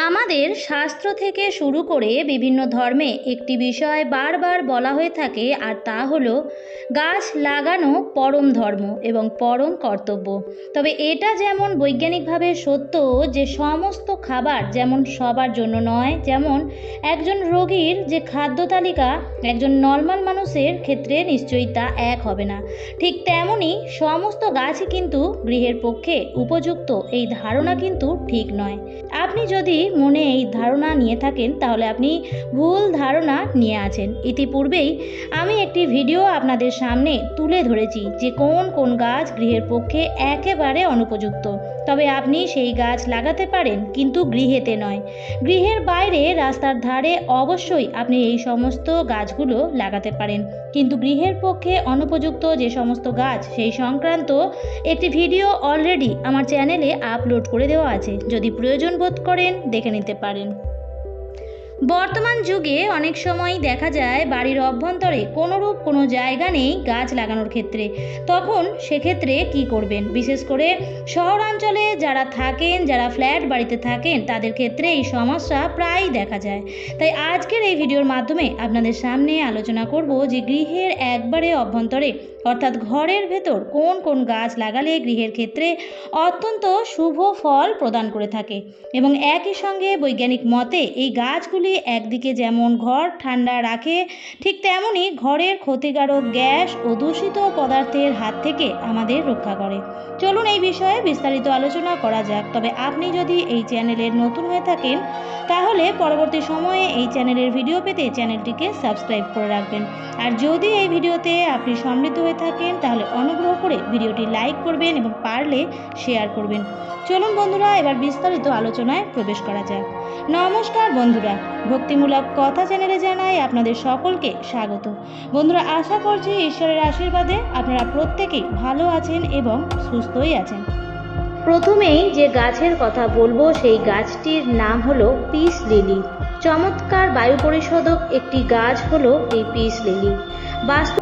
আমাদের শাস্ত্র থেকে শুরু করে বিভিন্ন ধর্মে একটি বিষয় বারবার বলা হয়ে থাকে, আর তা হলো গাছ লাগানো পরম ধর্ম এবং পরম কর্তব্য। তবে এটা যেমন বৈজ্ঞানিকভাবে সত্য যে সমস্ত খাবার যেমন সবার জন্য নয়, যেমন একজন রোগীর যে খাদ্য তালিকা একজন নর্মাল মানুষের ক্ষেত্রে নিশ্চয়ই তা এক হবে না, ঠিক তেমনই সমস্ত গাছই কিন্তু গৃহের পক্ষে উপযুক্ত এই ধারণা কিন্তু ঠিক নয়। আপনি যদি মনে এই ধারণা নিয়ে থাকেন তাহলে আপনি ভুল ধারণা নিয়ে আছেন। ইতিপূর্বেই আমি একটি ভিডিও আপনাদের সামনে তুলে ধরেছি যে কোন কোন গাছ গৃহের পক্ষে একেবারে অনুপযুক্ত। তবে আপনি সেই গাছ লাগাতে পারেন, কিন্তু গৃহেতে নয়। গৃহের বাইরে রাস্তার ধারে অবশ্যই আপনি এই সমস্ত গাছগুলো লাগাতে পারেন, কিন্তু গৃহের পক্ষে অনুপযুক্ত যে সমস্ত গাছ সেই সংক্রান্ত একটি ভিডিও অলরেডি আমার চ্যানেলে আপলোড করে দেওয়া আছে, যদি প্রয়োজন বোধ করেন দেখে নিতে পারেন। বর্তমান যুগে অনেক সময় দেখা যায় বাড়ির অভ্যন্তরে কোনোরূপ কোনো জায়গা নেই গাছ লাগানোর ক্ষেত্রে। তখন সেক্ষেত্রে কি করবেন? বিশেষ করে শহরাঞ্চলে যারা থাকেন, যারা ফ্ল্যাট বাড়িতে থাকেন, তাদের ক্ষেত্রে এই সমস্যা প্রায়ই দেখা যায়। তাই আজকের এই ভিডিওর মাধ্যমে আপনাদের সামনে আলোচনা করব যে গৃহের একবারে অভ্যন্তরে অর্থাৎ ঘরের ভেতর কোন কোন গাছ লাগালে গৃহের ক্ষেত্রে অত্যন্ত শুভ ফল প্রদান করে থাকে, এবং একই সঙ্গে বৈজ্ঞানিক মতে এই গাছগুলি একদিকে যেমন ঘর ঠান্ডা রাখে, ঠিক তেমনই ঘরের ক্ষতিকারক গ্যাস ও দূষিত পদার্থের হাত থেকে আমাদের রক্ষা করে। চলুন এই বিষয়ে বিস্তারিত আলোচনা করা যাক। তবে আপনি যদি এই চ্যানেলের নতুন হয়ে থাকেন তাহলে পরবর্তী সময়ে এই চ্যানেলের ভিডিও পেতে চ্যানেলটিকে সাবস্ক্রাইব করে রাখবেন। আর যদি এই ভিডিওতে আপনি সমৃদ্ধ হয়ে থাকেন তাহলে অনুগ্রহ করে ভিডিওটি লাইক করবেন এবং পারলে শেয়ার করবেন। চলুন বন্ধুরা, এবার বিস্তারিত আলোচনায় প্রবেশ করা যাক। নমস্কার বন্ধুরা, ভক্তিমূলক কথা চ্যানেলে জানাই আপনাদের সকলকে স্বাগত। বন্ধুরা, আশা করছি ঈশ্বরের আশীর্বাদে আপনারা প্রত্যেকেই ভালো আছেন এবং সুস্থই আছেন। প্রথমেই যে গাছের কথা বলবো সেই গাছটির নাম হলো পিস লিলি। চমৎকার বায়ু পরিশোধক একটি গাছ হলো এই পিস লিলি।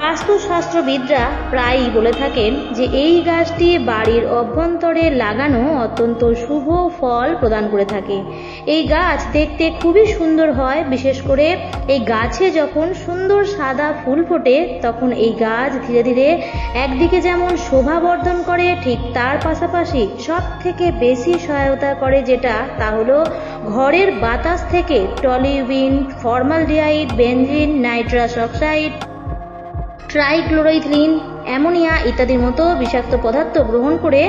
বাস্তুশাস্ত্রবিদরা প্রায়ই বলে থাকেন যে এই গাছটি বাড়ির অভ্যন্তরে লাগানো অত্যন্ত শুভ ফল প্রদান করে থাকে। এই গাছ দেখতে খুবই সুন্দর হয়, বিশেষ করে এই গাছে যখন সুন্দর সাদা ফুল ফোটে তখন এই গাছ ধীরে ধীরে একদিকে যেমন শোভা বর্ধন করে, ঠিক তার পাশাপাশি সব থেকে বেশি সহায়তা করে যেটা তা হলো ঘরের বাতাস থেকে toluene, formaldehyde, benzene, nitrous oxide, trichloroethylene, ammonia ইত্যাদির মতো বিষাক্ত পদার্থ গ্রহণ করে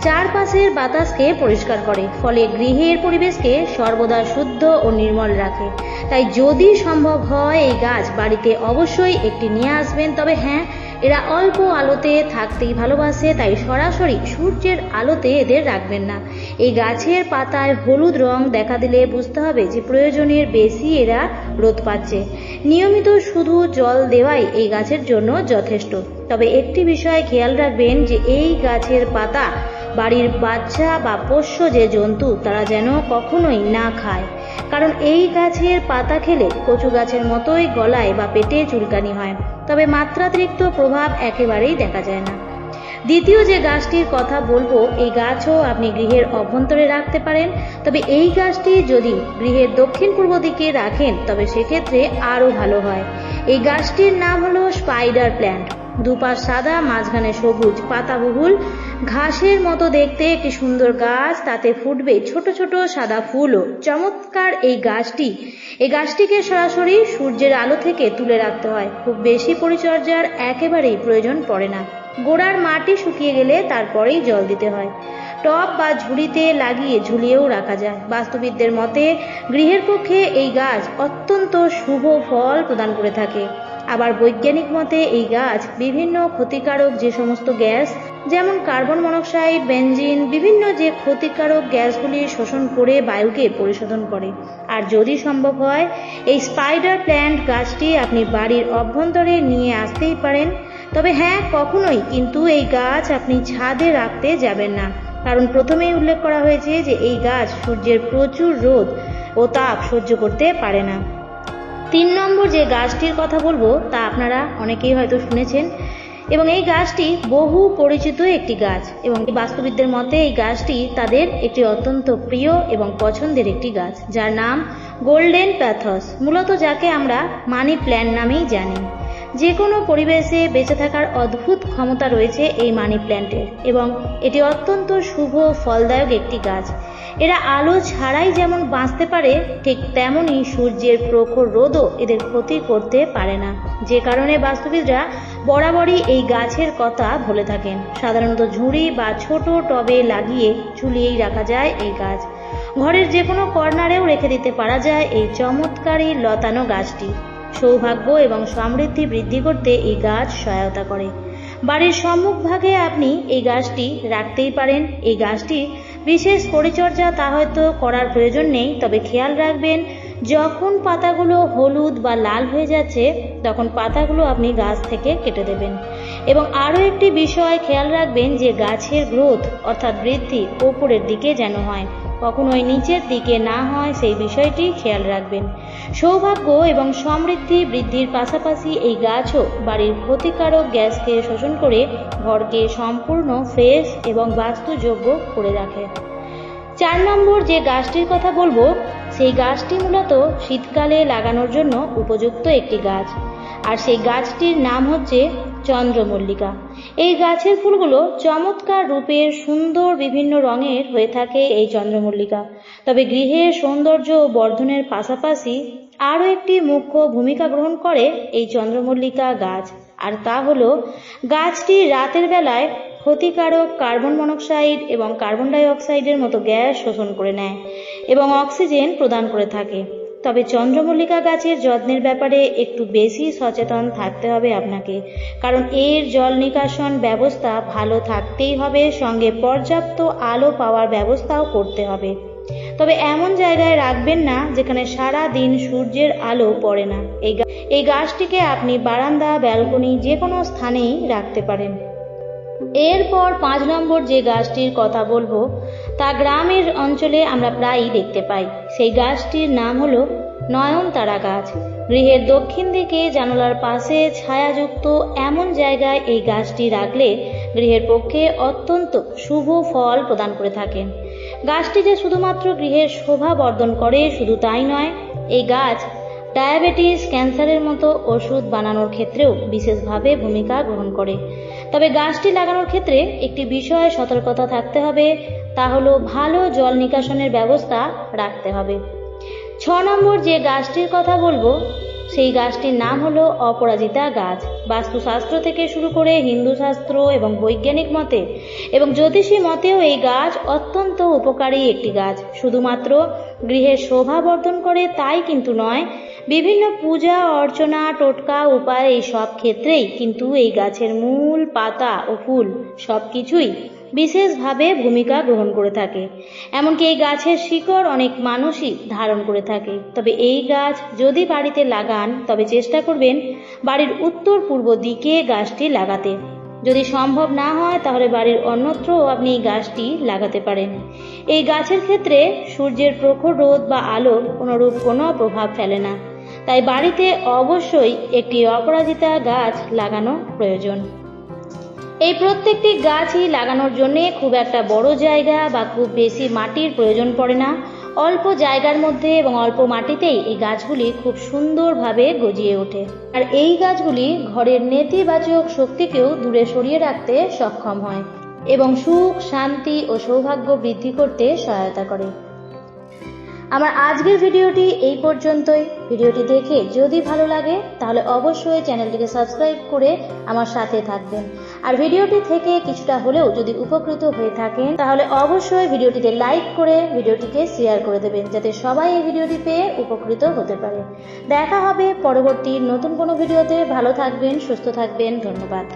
চারপাশের বাতাসকে পরিষ্কার করে, ফলে গৃহের পরিবেশকে সর্বদা শুদ্ধ ও নির্মল রাখে। তাই যদি সম্ভব হয় এই গাছ বাড়িতে অবশ্যই একটি নিয়ে আসবেন। তবে হ্যাঁ, এরা অল্প আলোতে থাকতেই ভালোবাসে, তাই সরাসরি সূর্যের আলোতে এদের রাখবেন না। এই গাছের পাতায় হলুদ রং দেখা দিলে বুঝতে হবে যে প্রয়োজনের বেশি এরা রোদ পাচ্ছে। নিয়মিত শুধু জল দেওয়াই এই গাছের জন্য যথেষ্ট। তবে একটি বিষয় খেয়াল রাখবেন যে এই গাছের পাতা বাড়ির বাচ্চা বা পোষ্য যে জন্তু তারা যেন কখনোই না খায়, কারণ এই গাছের পাতা খেলে কচু গাছের মতোই গলায় বা পেটে চুলকানি হয়, তবে মাত্রাতিরিক্ত প্রভাব একেবারেই দেখা যায় না। দ্বিতীয় যে গাছটির কথা বলবো, এই গাছও আপনি গৃহের অভ্যন্তরে রাখতে পারেন। তবে এই গাছটি যদি গৃহের দক্ষিণ পূর্ব দিকে রাখেন তবে সেক্ষেত্রে আরও ভালো হয়। এই গাছটির নাম হলো স্পাইডার প্ল্যান্ট। দুপাশ সাদা, মাঝখানে সবুজ, পাতাবহুল ঘাসের মতো দেখতে একটি সুন্দর গাছ, তাতে ফুটবে ছোট ছোট সাদা ফুলও। চমৎকার এই গাছটিকে সরাসরি সূর্যের আলো থেকে তুলে রাখতে হয়। খুব বেশি পরিচর্যার একেবারেই প্রয়োজন পড়ে না। গোড়ার মাটি শুকিয়ে গেলে তারপরেই জল দিতে হয়। টব বা ঝুড়িতে লাগিয়ে ঝুলিয়েও রাখা যায়। বাস্তুবিদদের মতে গৃহের পক্ষে এই গাছ অত্যন্ত শুভ ফল প্রদান করে থাকে। আবার বৈজ্ঞানিক মতে এই গাছ বিভিন্ন ক্ষতিকারক যে সমস্ত গ্যাস যেমন কার্বন মনোক্সাইড, বেনজিন, বিভিন্ন যে ক্ষতিকারক গ্যাসগুলি শোষণ করে বায়ুকে পরিশোধন করে। আর যদি সম্ভব হয় এই স্পাইডার প্ল্যান্ট গাছটি আপনি বাড়ির অভ্যন্তরে নিয়ে আসতেই পারেন। তবে হ্যাঁ, কখনোই কিন্তু এই গাছ আপনি ছাদে রাখতে যাবেন না, কারণ প্রথমেই উল্লেখ করা হয়েছে যে এই গাছ সূর্যের প্রচুর রোদ ও তাপ সহ্য করতে পারে না। 3 নম্বর যে গাছটির কথা বলবো তা আপনারা অনেকেই হয়তো শুনেছেন। এবং এই গাছটি বহু পরিচিত একটি গাছ এবং বাস্তুবিদদের মতে এই গাছটি তাদের একটি অত্যন্ত প্রিয় এবং পছন্দের একটি গাছ, যার নাম গোল্ডেন প্যাথস, মূলত যাকে আমরা মানি প্ল্যান্ট নামেই জানি। যে কোনো পরিবেশে বেঁচে থাকার অদ্ভুত ক্ষমতা রয়েছে এই মানি প্ল্যান্টের এবং এটি অত্যন্ত শুভ ফলদায়ক একটি গাছ। এরা আলো ছাড়াই যেমন বাঁচতে পারে, ঠিক তেমনই সূর্যের প্রখর রোদও এদের ক্ষতি করতে পারে না, যে কারণে বাস্তুবিদরা বরাবরই এই গাছের কথা বলে থাকেন। সাধারণত ঝুড়ি বা ছোট টবে লাগিয়ে ঝুলিয়েই রাখা যায় এই গাছ। ঘরের যে কোনো কর্নারেও রেখে দিতে পারা যায় এই চমৎকারী লতানো গাছটি। সৌভাগ্য এবং সমৃদ্ধি বৃদ্ধি করতে এই গাছ সহায়তা করে। বাড়ির সম্মুখভাগে আপনি এই গাছটি রাখতেই পারেন। এই গাছটি বিশেষ পরিচর্যা তা হয়তো করার প্রয়োজন নেই, তবে খেয়াল রাখবেন যখন পাতাগুলো হলুদ বা লাল হয়ে যাচ্ছে তখন পাতাগুলো আপনি গাছ থেকে কেটে দেবেন। এবং আরও একটি বিষয় খেয়াল রাখবেন যে গাছের গ্রোথ অর্থাৎ বৃদ্ধি ওপরের দিকে যেন হয়, কখনোই নিচের দিকে না হয়, সেই বিষয়টি খেয়াল রাখবেন। সৌভাগ্য এবং সমৃদ্ধি বৃদ্ধির পাশাপাশি এই গাছও বাড়ির ক্ষতিকারক গ্যাসকে শোষণ করে ঘরকে সম্পূর্ণ ফ্রেশ এবং বাস্তুযোগ্য করে রাখে। 4 নম্বর যে গাছটির কথা বলবো সেই গাছটি মূলত শীতকালে লাগানোর জন্য উপযুক্ত একটি গাছ, আর সেই গাছটির নাম হচ্ছে চন্দ্রমল্লিকা। এই গাছের ফুলগুলো চমৎকার রূপের, সুন্দর বিভিন্ন রঙের হয়ে থাকে এই চন্দ্রমল্লিকা। তবে গৃহের সৌন্দর্য ও বর্ধনের পাশাপাশি আরও একটি মুখ্য ভূমিকা গ্রহণ করে এই চন্দ্রমল্লিকা গাছ, আর তা হলো গাছটি রাতের বেলায় ক্ষতিকারক কার্বন মনোক্সাইড এবং কার্বন ডাই অক্সাইডের মতো গ্যাস শোষণ করে নেয় এবং অক্সিজেন প্রদান করে থাকে। তবে চন্দ্রমল্লিকা গাছের যত্নের ব্যাপারে একটু বেশি সচেতন থাকতে হবে আপনাকে, কারণ এর জল নিকাশন ব্যবস্থা ভালো থাকতেই হবে, সঙ্গে পর্যাপ্ত আলো পাওয়ার ব্যবস্থাও করতে হবে। তবে এমন জায়গায় রাখবেন না যেখানে সারা দিন সূর্যের আলো পড়ে না। এই গাছটিকে আপনি বারান্দা, ব্যালকনি যে কোনো স্থানেই রাখতে পারেন। এরপর 5 নম্বর যে গাছটির কথা বলবো তা গ্রামের অঞ্চলে আমরা প্রায়ই দেখতে পাই। সেই গাছটির নাম হলো নয়নতারা গাছ। গৃহের দক্ষিণ দিকে জানালার পাশে ছায়াযুক্ত এমন জায়গায় এই গাছটি রাখলে গৃহের পক্ষে অত্যন্ত শুভ ফল প্রদান করে থাকেন। গাছটি যে শুধুমাত্র গৃহের শোভা বর্ধন করে শুধু তাই নয়, এই গাছ ডায়াবেটিস, ক্যান্সারের মতো ওষুধ বানানোর ক্ষেত্রেও বিশেষভাবে ভূমিকা গ্রহণ করে। তবে গাছটি লাগানোর ক্ষেত্রে একটি বিষয়ে সতর্কতা থাকতে হবে, তা হলো ভালো জল নিকাশনের ব্যবস্থা রাখতে হবে। 6 নম্বর যে গাছটির কথা বলবো সেই গাছটির নাম হলো অপরাজিতা গাছ। বাস্তুশাস্ত্র থেকে শুরু করে হিন্দু শাস্ত্র এবং বৈজ্ঞানিক মতে এবং জ্যোতিষী মতেও এই গাছ অত্যন্ত উপকারী একটি গাছ। শুধুমাত্র গৃহের শোভা বর্ধন করে তাই কিন্তু নয়, বিভিন্ন পূজা অর্চনা, টোটকা, উপায় এই সব ক্ষেত্রেই কিন্তু এই গাছের মূল, পাতা ও ফুল সব কিছুই বিশেষভাবে ভূমিকা গ্রহণ করে থাকে। এমনকি এই গাছের শিকড় অনেক মানুষই ধারণ করে থাকে। তবে এই গাছ যদি বাড়িতে লাগান তবে চেষ্টা করবেন বাড়ির উত্তর পূর্ব দিকে গাছটি লাগাতে। যদি সম্ভব না হয় তাহলে বাড়ির অন্যত্রও আপনি এই গাছটি লাগাতে পারেন। এই গাছের ক্ষেত্রে সূর্যের প্রখর রোদ বা আলো কোনোরূপ কোনো প্রভাব ফেলে না, তাই বাড়িতে অবশ্যই একটি অপরাজিতা গাছ লাগানো প্রয়োজন। এই প্রত্যেকটি গাছই লাগানোর জন্যে খুব একটা বড় জায়গা বা খুব বেশি মাটির প্রয়োজন পড়ে না। অল্প জায়গার মধ্যে এবং অল্প মাটিতেই এই গাছগুলি খুব সুন্দরভাবে গজিয়ে ওঠে, আর এই গাছগুলি ঘরের নেতিবাচক শক্তিকেও দূরে সরিয়ে রাখতে সক্ষম হয় এবং সুখ, শান্তি ও সৌভাগ্য বৃদ্ধি করতে সহায়তা করে। আমার আজকের ভিডিওটি এই পর্যন্তই। ভিডিওটি দেখে যদি ভালো লাগে তাহলে অবশ্যই চ্যানেলটিকে সাবস্ক্রাইব করে আমার সাথে থাকবেন, আর ভিডিওটি থেকে কিছুটা হলেও যদি উপকৃত হয়ে থাকেন তাহলে অবশ্যই ভিডিওটিতে লাইক করে ভিডিওটিকে শেয়ার করে দেবেন, যাতে সবাই এই ভিডিওটি পেয়ে উপকৃত হতে পারে। দেখা হবে পরবর্তী নতুন কোনো ভিডিওতে। ভালো থাকবেন, সুস্থ থাকবেন। ধন্যবাদ।